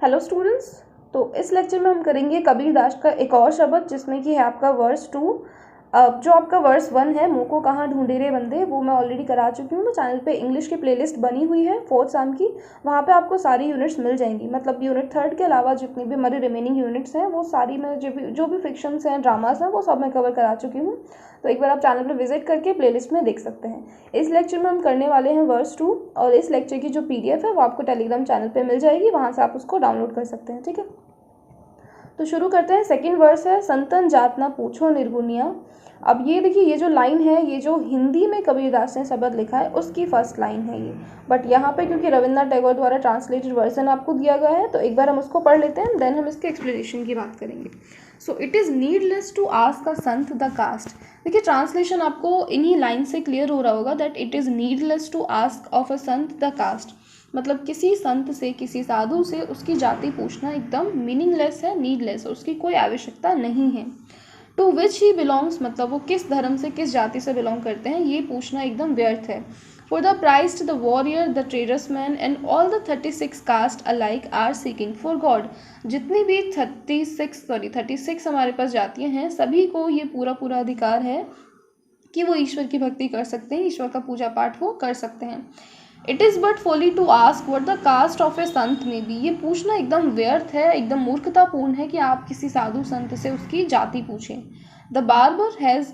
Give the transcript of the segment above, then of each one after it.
Hello students. तो इस lecture में हम करेंगे कबीरदास का एक और शब्द जिसमें कि है आपका वर्स 2। जो आपका वर्स 1 है, मुँह को कहाँ ढूंढे रे बंदे, वो मैं ऑलरेडी करा चुकी हूँ। तो चैनल पे इंग्लिश की प्लेलिस्ट बनी हुई है 4th सेम की, वहाँ पे आपको सारी यूनिट्स मिल जाएंगी। मतलब यूनिट 3rd के अलावा जितनी भी हमारी रिमेनिंग यूनिट्स हैं वो सारी मैं जो भी फिक्शंस हैं, ड्रामास हैं, वो सब मैं कवर करा चुकी हूँ। तो एक बार आप चैनल पर विजिट करके प्लेलिस्ट में देख सकते हैं। इस लेक्चर में हम करने वाले हैं वर्स 2 और इस लेक्चर की जो PDF है वो आपको टेलीग्राम चैनल पर मिल जाएगी, वहाँ से आप उसको डाउनलोड कर सकते हैं। ठीक है, तो शुरू करते हैं। सेकंड वर्स है, संतन जात ना पूछो निर्गुनिया। अब ये देखिए, ये जो लाइन है, ये जो हिंदी में कबीरदास ने शब्द लिखा है उसकी फर्स्ट लाइन है ये। बट यहाँ पे क्योंकि रविन्द्रनाथ टैगोर द्वारा ट्रांसलेटेड वर्जन आपको दिया गया है, तो एक बार हम उसको पढ़ लेते हैं, देन हम इसके एक्सप्लेनेशन की बात करेंगे। So it is needless to ask a sant the cast. देखिए, ट्रांसलेशन आपको इन्हीं लाइन से क्लियर हो रहा होगा that it is needless to ask of a sant the cast. मतलब किसी संत से, किसी साधु से उसकी जाति पूछना एकदम मीनिंगलेस है, नीडलेस है, उसकी कोई आवश्यकता नहीं है। टू विच ही बिलोंग्स, मतलब वो किस धर्म से, किस जाति से बिलोंग करते हैं, ये पूछना एकदम व्यर्थ है। For the priest, the warrior, the tradesman and all the 36 caste alike are seeking for God. जितनी भी 36 हमारे पास जातियाँ हैं, सभी को ये पूरा अधिकार है कि वो ईश्वर की भक्ति कर सकते हैं, ईश्वर का पूजा पाठ वो कर सकते हैं। It is but folly to ask what the caste of a sant may B. ये पूछना एकदम व्यर्थ है, एकदम मूर्खतापूर्ण है कि आप किसी साधु संत से उसकी जाति पूछें। The barber has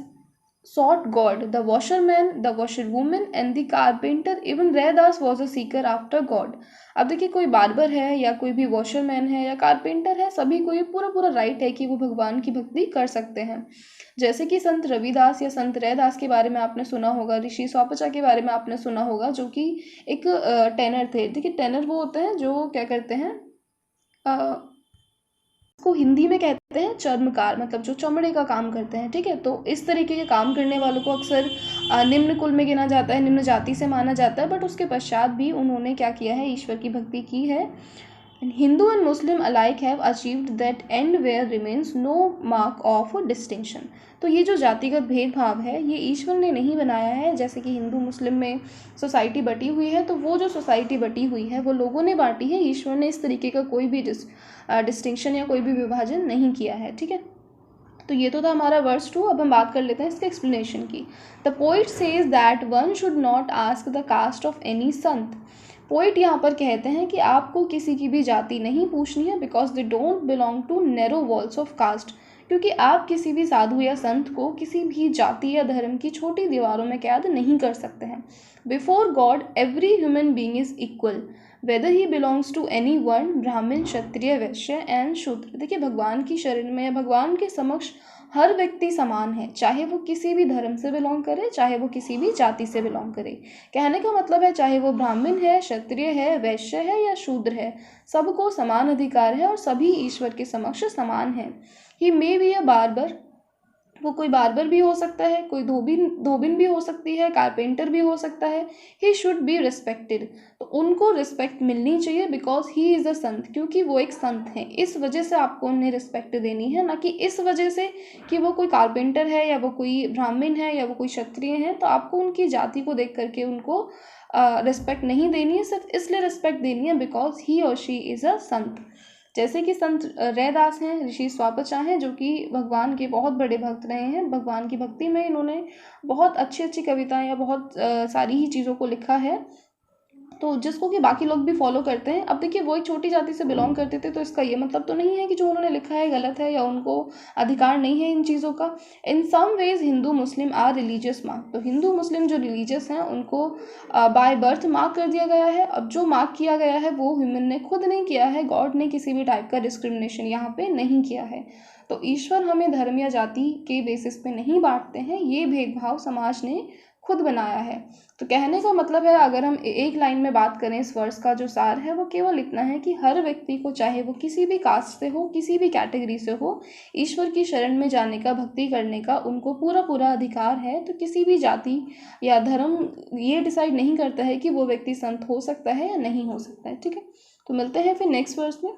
sought God, the washerman, the washerwoman and the carpenter, even Raidas was a seeker after God। अब देखिए, कोई बार्बर है या कोई भी वॉशरमैन है या कारपेंटर है, सभी को ये पूरा राइट है कि वो भगवान की भक्ति कर सकते हैं। जैसे कि संत रविदास या संत रैदास के बारे में आपने सुना होगा, ऋषि स्वापचा के बारे में आपने सुना होगा, जो कि एक टेनर थे। देखिए, टेनर वो होते हैं जो क्या करते हैं, को हिंदी में कहते हैं चर्मकार, मतलब जो चमड़े का काम करते हैं। ठीक है, तो इस तरीके के काम करने वालों को अक्सर निम्न कुल में गिना जाता है, निम्न जाति से माना जाता है। बट उसके पश्चात भी उन्होंने क्या किया है, ईश्वर की भक्ति की है। Hindu and Muslim alike have achieved that end where remains no mark of distinction. तो ये जो जातिगत भेदभाव है, ये ईश्वर ने नहीं बनाया है। जैसे कि हिंदू मुस्लिम में सोसाइटी बटी हुई है, तो वो जो सोसाइटी बटी हुई है वो लोगों ने बांटी है, ईश्वर ने इस तरीके का कोई भी डिस्टिंक्शन या कोई भी विभाजन नहीं किया है। ठीक है, तो ये तो था हमारा वर्स 2। अब हम बात कर लेते हैं इसके एक्सप्लेनेशन की। The poet says that one should not ask the caste of any sant. Poet यहाँ पर कहते हैं कि आपको किसी की भी जाति नहीं पूछनी है, because they don't belong to narrow walls of caste. क्योंकि आप किसी भी साधु या संत को किसी भी जाति या धर्म की छोटी दीवारों में कैद नहीं कर सकते हैं। Before God every human being is equal whether he belongs to any varna, Brahmin, Kshatriya, Vysya and शूद्र। देखिए, भगवान की शरण में, भगवान के समक्ष हर व्यक्ति समान है, चाहे वो किसी भी धर्म से बिलोंग करे, चाहे वो किसी भी जाति से बिलोंग करे। कहने का मतलब है, चाहे वो ब्राह्मण है, क्षत्रिय है, वैश्य है या शूद्र है, सबको समान अधिकार है और सभी ईश्वर के समक्ष समान है। ही मे बी अ बार्बर, वो कोई बार्बर भी हो सकता है, कोई धोबिन भी हो सकती है, कारपेंटर भी हो सकता है। ही शुड बी रिस्पेक्टेड, तो उनको रिस्पेक्ट मिलनी चाहिए, बिकॉज ही इज़ अ संत, क्योंकि वो एक संत हैं। इस वजह से आपको उन्हें रिस्पेक्ट देनी है, ना कि इस वजह से कि वो कोई कारपेंटर है या वो कोई ब्राह्मण है या वो कोई क्षत्रिय है। तो आपको उनकी जाति को देख करके उनको रिस्पेक्ट नहीं देनी है, सिर्फ इसलिए रिस्पेक्ट देनी है बिकॉज ही और शी इज़ अ संत। जैसे कि संत रैदास हैं, ऋषि स्वापचा हैं, जो कि भगवान के बहुत बड़े भक्त रहे हैं। भगवान की भक्ति में इन्होंने बहुत अच्छी कविताएं या बहुत सारी ही चीज़ों को लिखा है, तो जिसको कि बाकी लोग भी फॉलो करते हैं। अब देखिए, वो एक छोटी जाति से बिलोंग करते थे, तो इसका ये मतलब तो नहीं है कि जो उन्होंने लिखा है गलत है या उनको अधिकार नहीं है इन चीज़ों का। In some ways Hindu Muslim are religious mark, तो हिंदू मुस्लिम जो रिलीजियस हैं उनको बाय बर्थ मार्क कर दिया गया है। अब जो मार्क किया गया है वो ह्यूमन ने खुद नहीं किया है, गॉड ने किसी भी टाइप का डिस्क्रिमिनेशन यहाँ पे नहीं किया है। तो ईश्वर हमें धर्म या जाति के बेसिस पे नहीं बांटते हैं, ये भेदभाव समाज ने खुद बनाया है। तो कहने का मतलब है, अगर हम एक लाइन में बात करें, इस वर्ष का जो सार है वो केवल इतना है कि हर व्यक्ति को, चाहे वो किसी भी कास्ट से हो, किसी भी कैटेगरी से हो, ईश्वर की शरण में जाने का, भक्ति करने का उनको पूरा अधिकार है। तो किसी भी जाति या धर्म ये डिसाइड नहीं करता है कि वो व्यक्ति संत हो सकता है या नहीं हो सकता है। ठीक है, तो मिलते हैं फिर नेक्स्ट वर्ष में।